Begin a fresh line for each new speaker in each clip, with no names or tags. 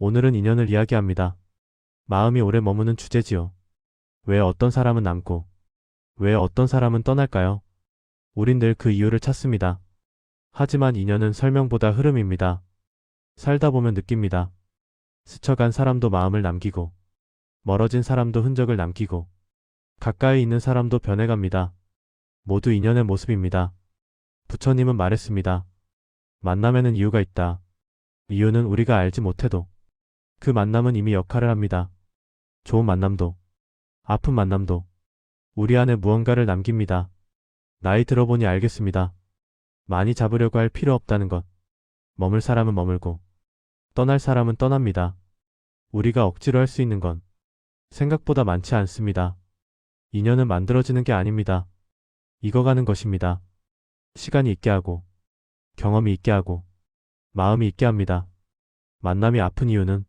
오늘은 인연을 이야기합니다. 마음이 오래 머무는 주제지요. 왜 어떤 사람은 남고, 왜 어떤 사람은 떠날까요? 우린 늘 그 이유를 찾습니다. 하지만 인연은 설명보다 흐름입니다. 살다 보면 느낍니다. 스쳐간 사람도 마음을 남기고, 멀어진 사람도 흔적을 남기고, 가까이 있는 사람도 변해갑니다. 모두 인연의 모습입니다. 부처님은 말했습니다. 만남에는 이유가 있다. 이유는 우리가 알지 못해도 그 만남은 이미 역할을 합니다. 좋은 만남도, 아픈 만남도 우리 안에 무언가를 남깁니다. 나이 들어보니 알겠습니다. 많이 잡으려고 할 필요 없다는 것. 머물 사람은 머물고, 떠날 사람은 떠납니다. 우리가 억지로 할 수 있는 건 생각보다 많지 않습니다. 인연은 만들어지는 게 아닙니다. 익어가는 것입니다. 시간이 있게 하고, 경험이 있게 하고, 마음이 있게 합니다. 만남이 아픈 이유는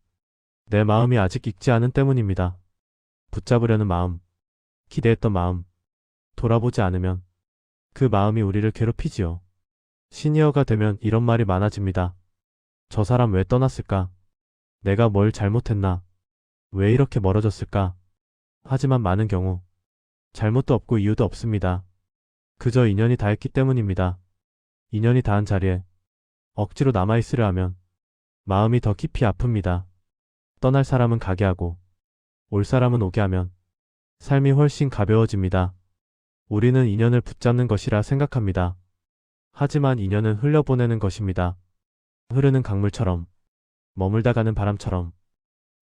내 마음이 아직 익지 않은 때문입니다. 붙잡으려는 마음, 기대했던 마음, 돌아보지 않으면 그 마음이 우리를 괴롭히지요. 시니어가 되면 이런 말이 많아집니다. 저 사람 왜 떠났을까? 내가 뭘 잘못했나? 왜 이렇게 멀어졌을까? 하지만 많은 경우 잘못도 없고 이유도 없습니다. 그저 인연이 닿았기 때문입니다. 인연이 닿은 자리에 억지로 남아있으려 하면 마음이 더 깊이 아픕니다. 떠날 사람은 가게 하고 올 사람은 오게 하면 삶이 훨씬 가벼워집니다. 우리는 인연을 붙잡는 것이라 생각합니다. 하지만 인연은 흘려보내는 것입니다. 흐르는 강물처럼, 머물다 가는 바람처럼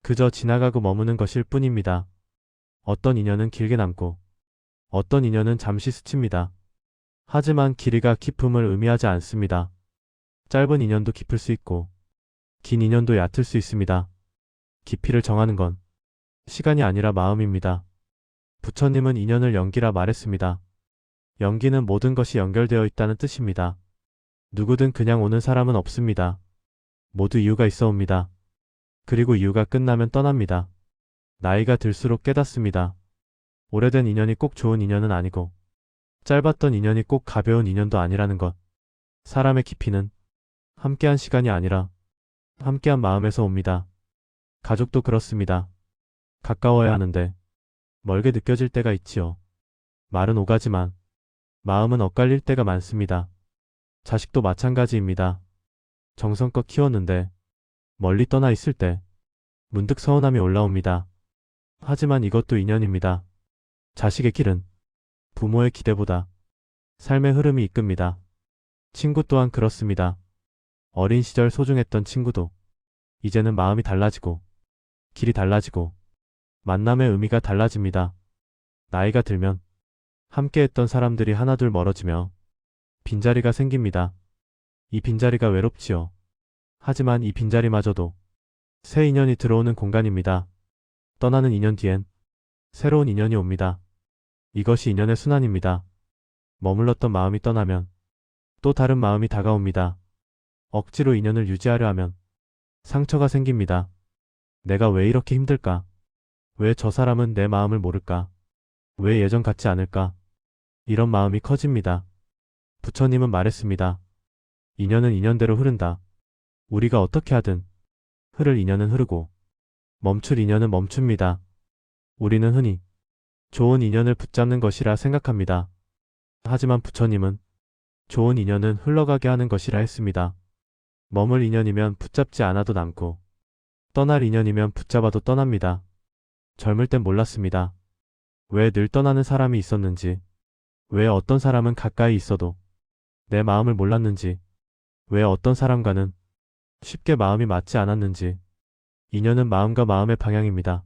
그저 지나가고 머무는 것일 뿐입니다. 어떤 인연은 길게 남고 어떤 인연은 잠시 스칩니다. 하지만 길이가 깊음을 의미하지 않습니다. 짧은 인연도 깊을 수 있고 긴 인연도 얕을 수 있습니다. 깊이를 정하는 건 시간이 아니라 마음입니다. 부처님은 인연을 연기라 말했습니다. 연기는 모든 것이 연결되어 있다는 뜻입니다. 누구든 그냥 오는 사람은 없습니다. 모두 이유가 있어 옵니다. 그리고 이유가 끝나면 떠납니다. 나이가 들수록 깨닫습니다. 오래된 인연이 꼭 좋은 인연은 아니고 짧았던 인연이 꼭 가벼운 인연도 아니라는 것. 사람의 깊이는 함께한 시간이 아니라 함께한 마음에서 옵니다. 가족도 그렇습니다. 가까워야 하는데 멀게 느껴질 때가 있지요. 말은 오가지만 마음은 엇갈릴 때가 많습니다. 자식도 마찬가지입니다. 정성껏 키웠는데 멀리 떠나 있을 때 문득 서운함이 올라옵니다. 하지만 이것도 인연입니다. 자식의 길은 부모의 기대보다 삶의 흐름이 이끕니다. 친구 또한 그렇습니다. 어린 시절 소중했던 친구도 이제는 마음이 달라지고 길이 달라지고 만남의 의미가 달라집니다. 나이가 들면 함께했던 사람들이 하나둘 멀어지며 빈자리가 생깁니다. 이 빈자리가 외롭지요. 하지만 이 빈자리마저도 새 인연이 들어오는 공간입니다. 떠나는 인연 뒤엔 새로운 인연이 옵니다. 이것이 인연의 순환입니다. 머물렀던 마음이 떠나면 또 다른 마음이 다가옵니다. 억지로 인연을 유지하려 하면 상처가 생깁니다. 내가 왜 이렇게 힘들까? 왜 저 사람은 내 마음을 모를까? 왜 예전 같지 않을까? 이런 마음이 커집니다. 부처님은 말했습니다. 인연은 인연대로 흐른다. 우리가 어떻게 하든 흐를 인연은 흐르고 멈출 인연은 멈춥니다. 우리는 흔히 좋은 인연을 붙잡는 것이라 생각합니다. 하지만 부처님은 좋은 인연은 흘러가게 하는 것이라 했습니다. 머물 인연이면 붙잡지 않아도 남고 떠날 인연이면 붙잡아도 떠납니다. 젊을 땐 몰랐습니다. 왜 늘 떠나는 사람이 있었는지, 왜 어떤 사람은 가까이 있어도 내 마음을 몰랐는지, 왜 어떤 사람과는 쉽게 마음이 맞지 않았는지. 인연은 마음과 마음의 방향입니다.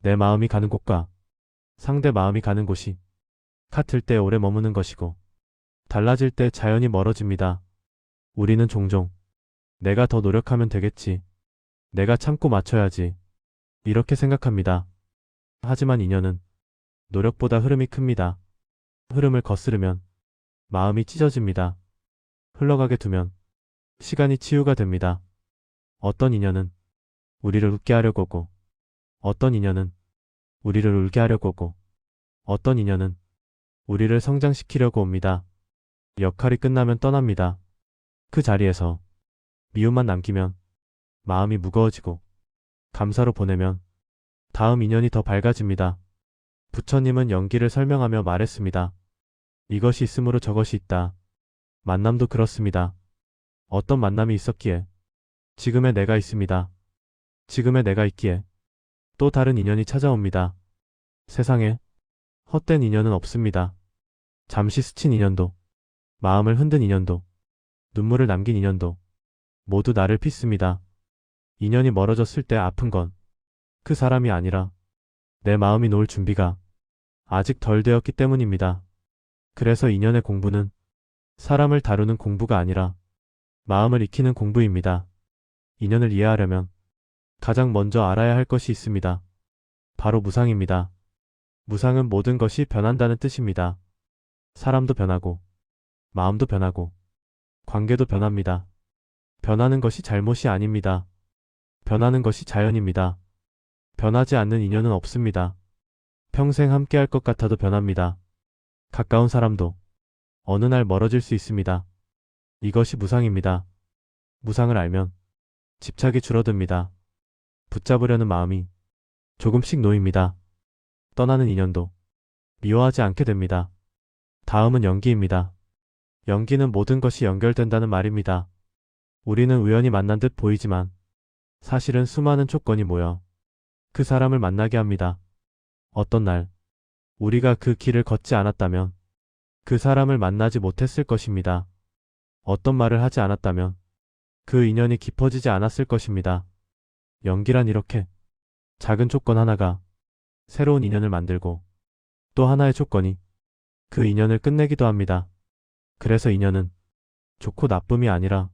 내 마음이 가는 곳과 상대 마음이 가는 곳이 같을 때 오래 머무는 것이고 달라질 때 자연히 멀어집니다. 우리는 종종 내가 더 노력하면 되겠지. 내가 참고 맞춰야지. 이렇게 생각합니다. 하지만 인연은 노력보다 흐름이 큽니다. 흐름을 거스르면 마음이 찢어집니다. 흘러가게 두면 시간이 치유가 됩니다. 어떤 인연은 우리를 웃게 하려고 오고 어떤 인연은 우리를 울게 하려고 오고 어떤 인연은 우리를 성장시키려고 옵니다. 역할이 끝나면 떠납니다. 그 자리에서 미움만 남기면 마음이 무거워지고 감사로 보내면 다음 인연이 더 밝아집니다. 부처님은 연기를 설명하며 말했습니다. 이것이 있으므로 저것이 있다. 만남도 그렇습니다. 어떤 만남이 있었기에 지금의 내가 있습니다. 지금의 내가 있기에 또 다른 인연이 찾아옵니다. 세상에 헛된 인연은 없습니다. 잠시 스친 인연도, 마음을 흔든 인연도, 눈물을 남긴 인연도 모두 나를 빚습니다. 인연이 멀어졌을 때 아픈 건 그 사람이 아니라 내 마음이 놓을 준비가 아직 덜 되었기 때문입니다. 그래서 인연의 공부는 사람을 다루는 공부가 아니라 마음을 익히는 공부입니다. 인연을 이해하려면 가장 먼저 알아야 할 것이 있습니다. 바로 무상입니다. 무상은 모든 것이 변한다는 뜻입니다. 사람도 변하고, 마음도 변하고, 관계도 변합니다. 변하는 것이 잘못이 아닙니다. 변하는 것이 자연입니다. 변하지 않는 인연은 없습니다. 평생 함께 할 것 같아도 변합니다. 가까운 사람도 어느 날 멀어질 수 있습니다. 이것이 무상입니다. 무상을 알면 집착이 줄어듭니다. 붙잡으려는 마음이 조금씩 놓입니다. 떠나는 인연도 미워하지 않게 됩니다. 다음은 연기입니다. 연기는 모든 것이 연결된다는 말입니다. 우리는 우연히 만난 듯 보이지만 사실은 수많은 조건이 모여 그 사람을 만나게 합니다. 어떤 날 우리가 그 길을 걷지 않았다면 그 사람을 만나지 못했을 것입니다. 어떤 말을 하지 않았다면 그 인연이 깊어지지 않았을 것입니다. 연기란 이렇게 작은 조건 하나가 새로운 인연을 만들고 또 하나의 조건이 그 인연을 끝내기도 합니다. 그래서 인연은 좋고 나쁨이 아니라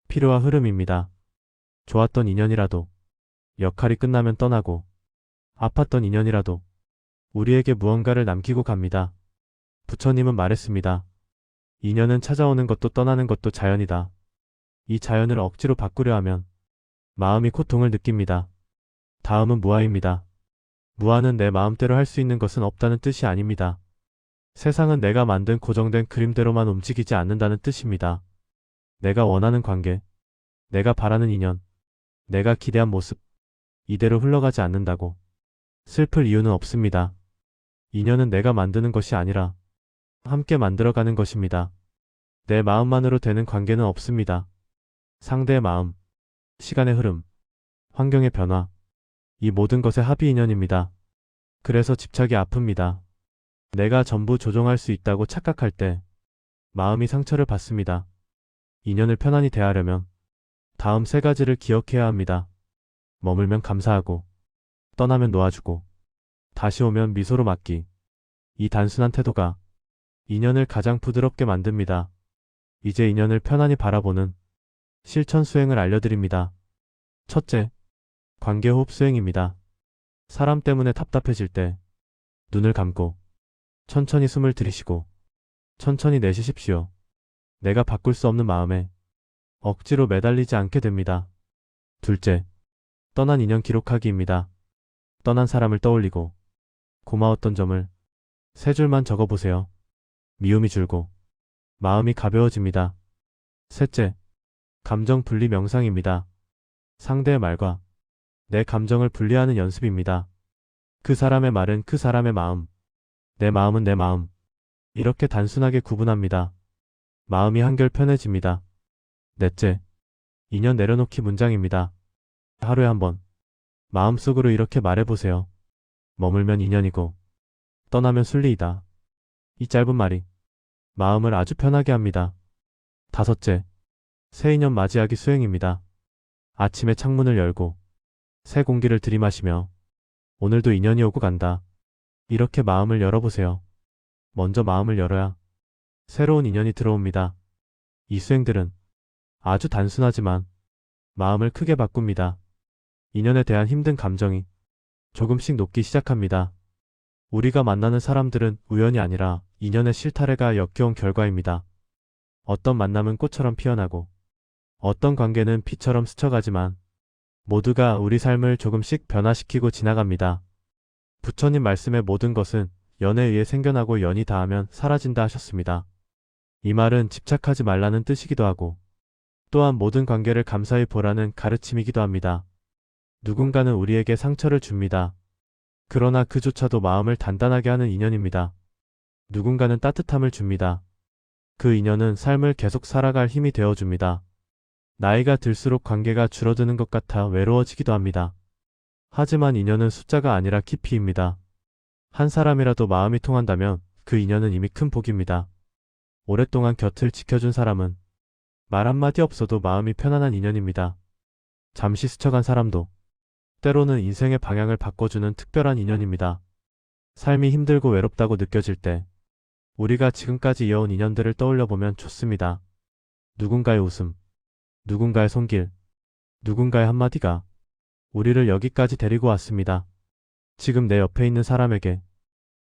필요와 흐름입니다. 좋았던 인연이라도 역할이 끝나면 떠나고 아팠던 인연이라도 우리에게 무언가를 남기고 갑니다. 부처님은 말했습니다. 인연은 찾아오는 것도 떠나는 것도 자연이다. 이 자연을 억지로 바꾸려 하면 마음이 고통을 느낍니다. 다음은 무아입니다. 무아는 내 마음대로 할 수 있는 것은 없다는 뜻이 아닙니다. 세상은 내가 만든 고정된 그림대로만 움직이지 않는다는 뜻입니다. 내가 원하는 관계, 내가 바라는 인연, 내가 기대한 모습, 이대로 흘러가지 않는다고 슬플 이유는 없습니다. 인연은 내가 만드는 것이 아니라 함께 만들어가는 것입니다. 내 마음만으로 되는 관계는 없습니다. 상대의 마음, 시간의 흐름, 환경의 변화, 이 모든 것의 합이 인연입니다. 그래서 집착이 아픕니다. 내가 전부 조종할 수 있다고 착각할 때 마음이 상처를 받습니다. 인연을 편안히 대하려면 다음 세 가지를 기억해야 합니다. 머물면 감사하고, 떠나면 놓아주고, 다시 오면 미소로 맞기. 이 단순한 태도가 인연을 가장 부드럽게 만듭니다. 이제 인연을 편안히 바라보는 실천 수행을 알려드립니다. 첫째, 관계호흡 수행입니다. 사람 때문에 답답해질 때 눈을 감고 천천히 숨을 들이쉬고 천천히 내쉬십시오. 내가 바꿀 수 없는 마음에 억지로 매달리지 않게 됩니다. 둘째, 떠난 인연 기록하기입니다. 떠난 사람을 떠올리고 고마웠던 점을 세 줄만 적어보세요. 미움이 줄고 마음이 가벼워집니다. 셋째, 감정 분리 명상입니다. 상대의 말과 내 감정을 분리하는 연습입니다. 그 사람의 말은 그 사람의 마음, 내 마음은 내 마음. 이렇게 단순하게 구분합니다. 마음이 한결 편해집니다. 넷째, 인연 내려놓기 문장입니다. 하루에 한 번 마음속으로 이렇게 말해보세요. 머물면 인연이고 떠나면 순리이다. 이 짧은 말이 마음을 아주 편하게 합니다. 다섯째, 새 인연 맞이하기 수행입니다. 아침에 창문을 열고 새 공기를 들이마시며 오늘도 인연이 오고 간다. 이렇게 마음을 열어보세요. 먼저 마음을 열어야 새로운 인연이 들어옵니다. 이 수행들은 아주 단순하지만 마음을 크게 바꿉니다. 인연에 대한 힘든 감정이 조금씩 녹기 시작합니다. 우리가 만나는 사람들은 우연이 아니라 인연의 실타래가 엮여온 결과입니다. 어떤 만남은 꽃처럼 피어나고 어떤 관계는 비처럼 스쳐가지만 모두가 우리 삶을 조금씩 변화시키고 지나갑니다. 부처님 말씀의 모든 것은 연에 의해 생겨나고 연이 닿으면 사라진다 하셨습니다. 이 말은 집착하지 말라는 뜻이기도 하고 또한 모든 관계를 감사히 보라는 가르침이기도 합니다. 누군가는 우리에게 상처를 줍니다. 그러나 그조차도 마음을 단단하게 하는 인연입니다. 누군가는 따뜻함을 줍니다. 그 인연은 삶을 계속 살아갈 힘이 되어줍니다. 나이가 들수록 관계가 줄어드는 것 같아 외로워지기도 합니다. 하지만 인연은 숫자가 아니라 깊이입니다. 한 사람이라도 마음이 통한다면 그 인연은 이미 큰 복입니다. 오랫동안 곁을 지켜준 사람은 말 한마디 없어도 마음이 편안한 인연입니다. 잠시 스쳐간 사람도 때로는 인생의 방향을 바꿔주는 특별한 인연입니다. 삶이 힘들고 외롭다고 느껴질 때 우리가 지금까지 이어온 인연들을 떠올려보면 좋습니다. 누군가의 웃음, 누군가의 손길, 누군가의 한마디가 우리를 여기까지 데리고 왔습니다. 지금 내 옆에 있는 사람에게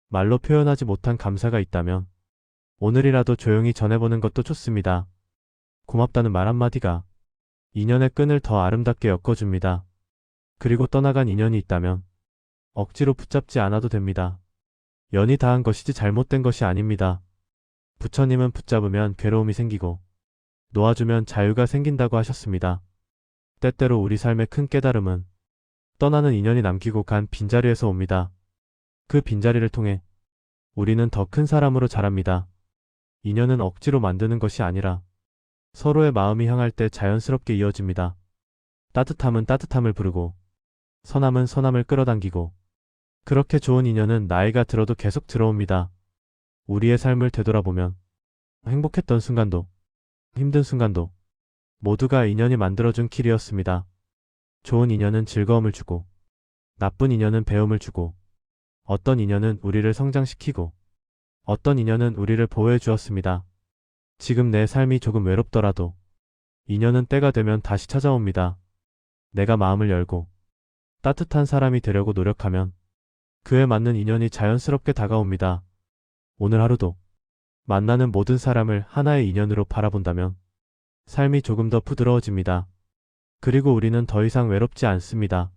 말로 표현하지 못한 감사가 있다면 오늘이라도 조용히 전해보는 것도 좋습니다. 고맙다는 말 한마디가 인연의 끈을 더 아름답게 엮어줍니다. 그리고 떠나간 인연이 있다면 억지로 붙잡지 않아도 됩니다. 연이 닿은 것이지 잘못된 것이 아닙니다. 부처님은 붙잡으면 괴로움이 생기고 놓아주면 자유가 생긴다고 하셨습니다. 때때로 우리 삶의 큰 깨달음은 떠나는 인연이 남기고 간 빈자리에서 옵니다. 그 빈자리를 통해 우리는 더 큰 사람으로 자랍니다. 인연은 억지로 만드는 것이 아니라 서로의 마음이 향할 때 자연스럽게 이어집니다. 따뜻함은 따뜻함을 부르고 선함은 선함을 끌어당기고 그렇게 좋은 인연은 나이가 들어도 계속 들어옵니다. 우리의 삶을 되돌아보면 행복했던 순간도 힘든 순간도 모두가 인연이 만들어준 길이었습니다. 좋은 인연은 즐거움을 주고 나쁜 인연은 배움을 주고 어떤 인연은 우리를 성장시키고 어떤 인연은 우리를 보호해 주었습니다. 지금 내 삶이 조금 외롭더라도 인연은 때가 되면 다시 찾아옵니다. 내가 마음을 열고 따뜻한 사람이 되려고 노력하면 그에 맞는 인연이 자연스럽게 다가옵니다. 오늘 하루도 만나는 모든 사람을 하나의 인연으로 바라본다면 삶이 조금 더 부드러워집니다. 그리고 우리는 더 이상 외롭지 않습니다.